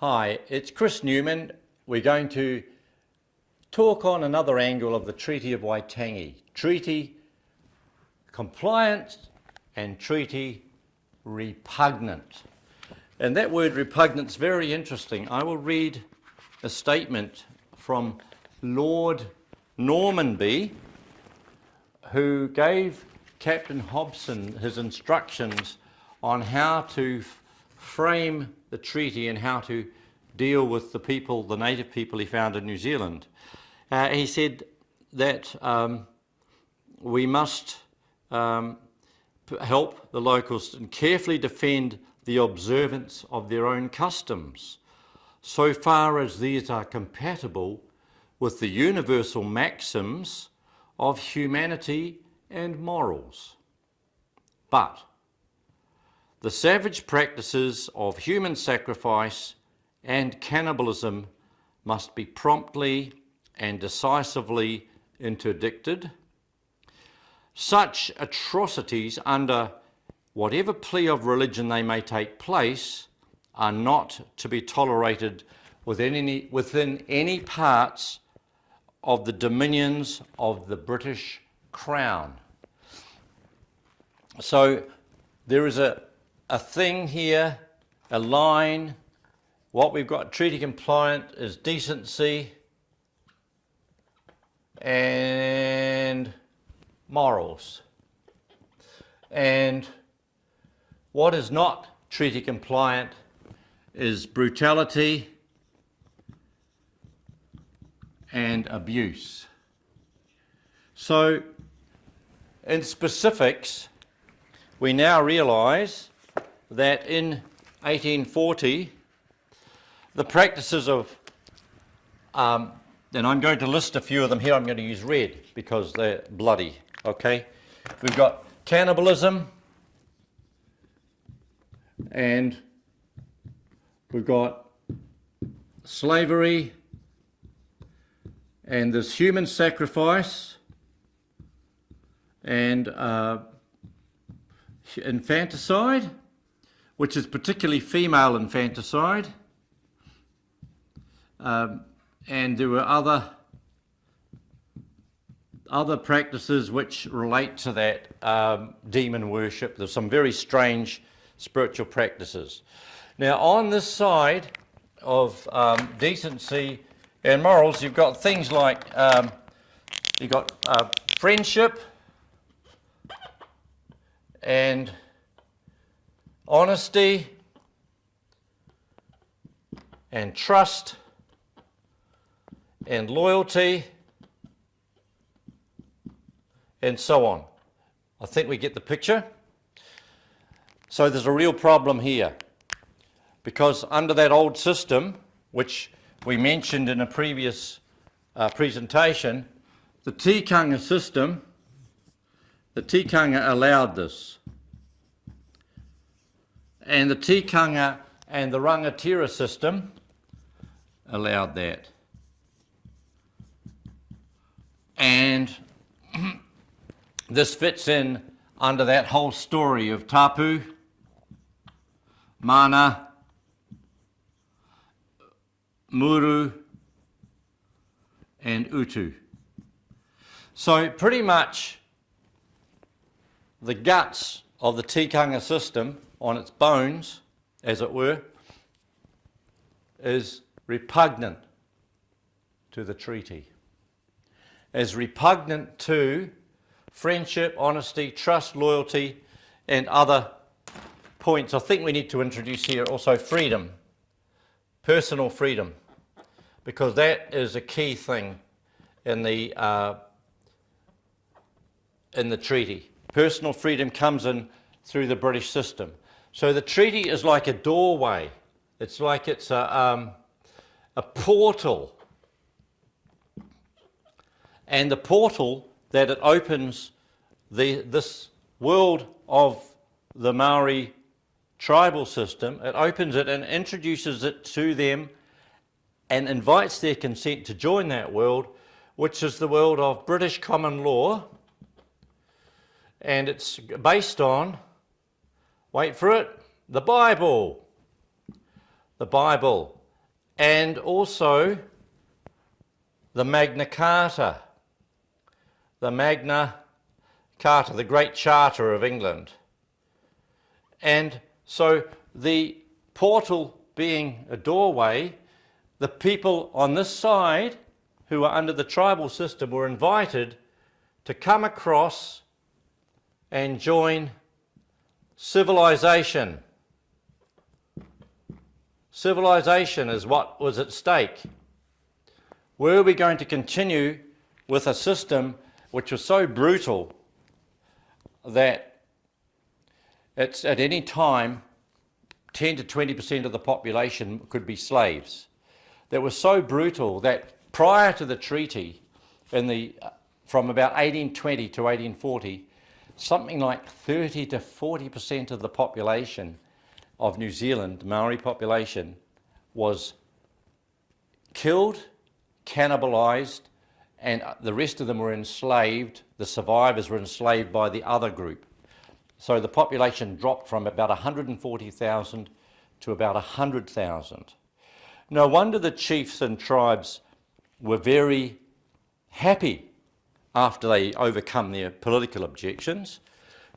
Hi, it's Chris Newman. We're going to talk on another angle of the Treaty of Waitangi. Treaty compliance and treaty repugnant. And that word repugnant is very interesting. I will read a statement from Lord Normanby, who gave Captain Hobson his instructions on how to frame the treaty and how to deal with the people, the native people he found in New Zealand. He said that we must help the locals and carefully defend the observance of their own customs, so far as these are compatible with the universal maxims of humanity and morals. But the savage practices of human sacrifice and cannibalism must be promptly and decisively interdicted. Such atrocities, under whatever plea of religion they may take place, are not to be tolerated within any parts of the dominions of the British Crown. So there is a thing here, a line. What we've got treaty compliant is decency and morals. And what is not treaty compliant is brutality and abuse. So in specifics, we now realise that in 1840, the practices of, and I'm going to list a few of them here. I'm going to use red because they're bloody, okay? We've got cannibalism, and we've got slavery, and there's human sacrifice, and infanticide, which is particularly female infanticide, and there were other practices which relate to that, demon worship. There's some very strange spiritual practices. Now on this side of decency and morals, you've got things like you've got friendship and honesty and trust and loyalty and so on. I think we get the picture. So there's a real problem here, because under that old system, which we mentioned in a previous presentation, the Tikanga system, the Tikanga allowed this. And the Tikanga and the rangatira system allowed that. And this fits in under that whole story of tapu, mana, muru, and utu. So pretty much the guts of the Tikanga system, on its bones, as it were, is repugnant to the treaty, as repugnant to friendship, honesty, trust, loyalty, and other points. I think we need to introduce here also freedom, personal freedom, because that is a key thing in the treaty. Personal freedom comes in through the British system. So the treaty is like a doorway. It's like it's a portal. And the portal that it opens this world of the Maori tribal system, it opens it and introduces it to them and invites their consent to join that world, which is the world of British common law. And it's based on, wait for it, the Bible. The Bible. and also the Magna Carta. The Magna Carta, the Great Charter of England. And so the portal being a doorway, the people on this side who were under the tribal system were invited to come across and join civilization. Civilization is what was at stake. Were we going to continue with a system which was so brutal that it's at any time 10 to 20% of the population could be slaves? That was so brutal that prior to the treaty, from about 1820 to 1840, something like 30 to 40% of the population of New Zealand, Maori population, was killed, cannibalised, and the rest of them were enslaved. The survivors were enslaved by the other group. So the population dropped from about 140,000 to about 100,000. No wonder the chiefs and tribes were very happy after they overcome their political objections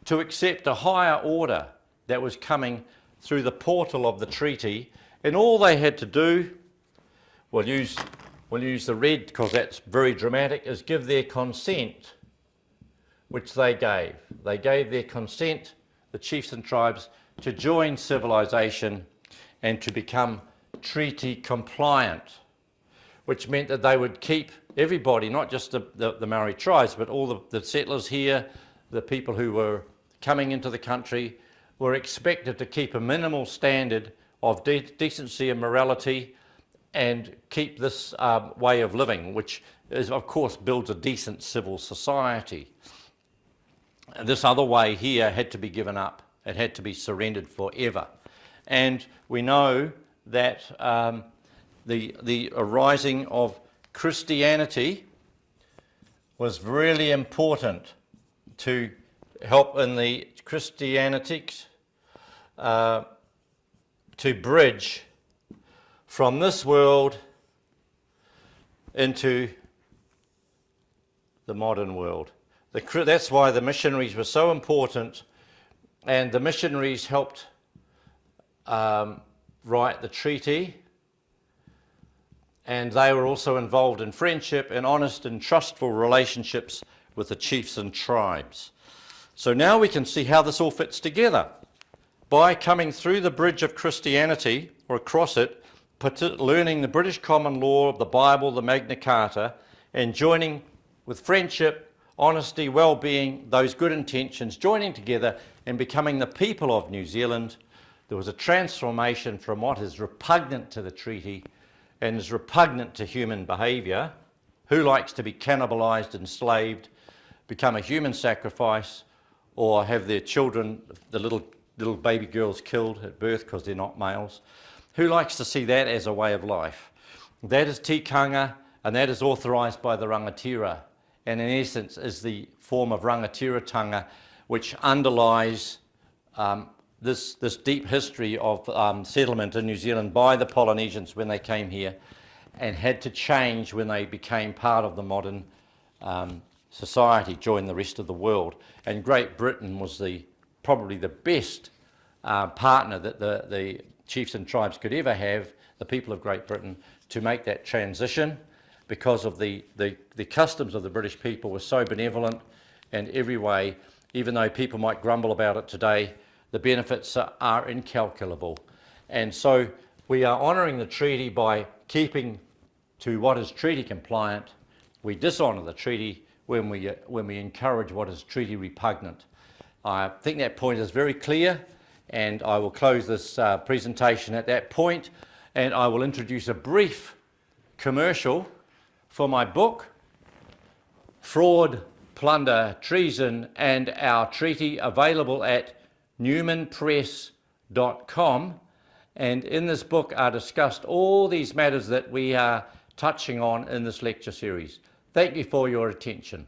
to accept a higher order that was coming through the portal of the treaty, and all they had to do, we'll use the red because that's very dramatic, is give their consent, which they gave. They gave their consent, the chiefs and tribes, to join civilization and to become treaty compliant, which meant that they would keep everybody, not just the Maori tribes, but all the settlers here, the people who were coming into the country, were expected to keep a minimal standard of decency and morality and keep this way of living, which is, of course, builds a decent civil society. And this other way here had to be given up. It had to be surrendered forever. And we know that the arising of Christianity was really important to help in the Christianities to bridge from this world into the modern world. That's why the missionaries were so important, and the missionaries helped write the treaty, and they were also involved in friendship and honest and trustful relationships with the chiefs and tribes. So now we can see how this all fits together. By coming through the bridge of Christianity, or across it, learning the British common law of the Bible, the Magna Carta, and joining with friendship, honesty, well-being, those good intentions, joining together and becoming the people of New Zealand, there was a transformation from what is repugnant to the treaty and is repugnant to human behaviour. Who likes to be cannibalised, enslaved, become a human sacrifice, or have their children, the little baby girls, killed at birth because they're not males? Who likes to see that as a way of life? That is Tikanga, and that is authorised by the rangatira, and in essence is the form of rangatiratanga which underlies this deep history of settlement in New Zealand by the Polynesians when they came here, and had to change when they became part of the modern society, joined the rest of the world. And Great Britain was probably the best partner that the chiefs and tribes could ever have, the people of Great Britain, to make that transition, because of the customs of the British people were so benevolent in every way. Even though people might grumble about it today, the benefits are incalculable. And so we are honouring the treaty by keeping to what is treaty compliant. We dishonour the treaty when we encourage what is treaty repugnant. I think that point is very clear, and I will close this presentation at that point, and I will introduce a brief commercial for my book, Fraud, Plunder, Treason and Our Treaty, available at newmanpress.com. And in this book are discussed all these matters that we are touching on in this lecture series. Thank you for your attention.